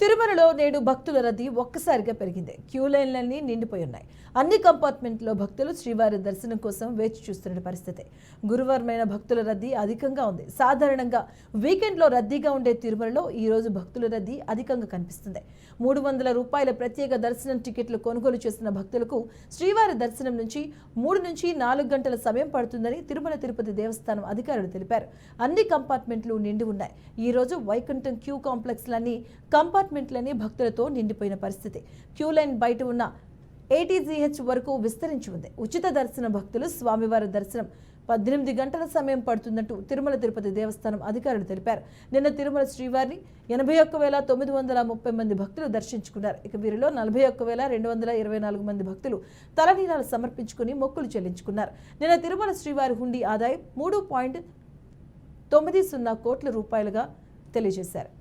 తిరుమలలో నేడు భక్తుల రద్దీ ఒక్కసారిగా పెరిగింది. క్యూ లైన్లన్నీ నిండిపోయి ఉన్నాయి. అన్ని కంపార్ట్మెంట్లో భక్తులు శ్రీవారి దర్శనం కోసం వేచి చూస్తున్న పరిస్థితి. గురువారమైన భక్తుల రద్దీ అధికంగా ఉంది. సాధారణంగా వీకెండ్లో రద్దీగా ఉండే తిరుమలలో ఈ రోజు భక్తుల రద్దీ అధికంగా కనిపిస్తుంది. 300 రూపాయల ప్రత్యేక దర్శనం టికెట్లు కొనుగోలు చేసిన భక్తులకు శ్రీవారి దర్శనం నుంచి 3 నుంచి 4 గంటల సమయం పడుతుందని తిరుమల తిరుపతి దేవస్థానం అధికారులు తెలిపారు. అన్ని కంపార్ట్మెంట్లు నిండి ఉన్నాయి. ఈ రోజు వైకుంఠం క్యూ కాంప్లెక్స్లన్నీ కంపార్ట్మెంట్లని భక్తులతో నిండిపోయిన పరిస్థితి. క్యూ లైన్ బయట ఉన్న ATGH వరకు విస్తరించి ఉంది. ఉచిత దర్శన భక్తులు స్వామివారి దర్శనం 18 గంటల సమయం పడుతుందంటూ తిరుమల తిరుపతి దేవస్థానం అధికారులు తెలిపారు. నిన్న తిరుమల శ్రీవారిని 81,930 మంది భక్తులు దర్శించుకున్నారు. ఇక వీరిలో 41,224 మంది భక్తులు తలనీలాలు సమర్పించుకుని మొక్కులు చెల్లించుకున్నారు. నిన్న తిరుమల శ్రీవారి హుండీ ఆదాయం 3.90 కోట్ల రూపాయలుగా తెలియజేశారు.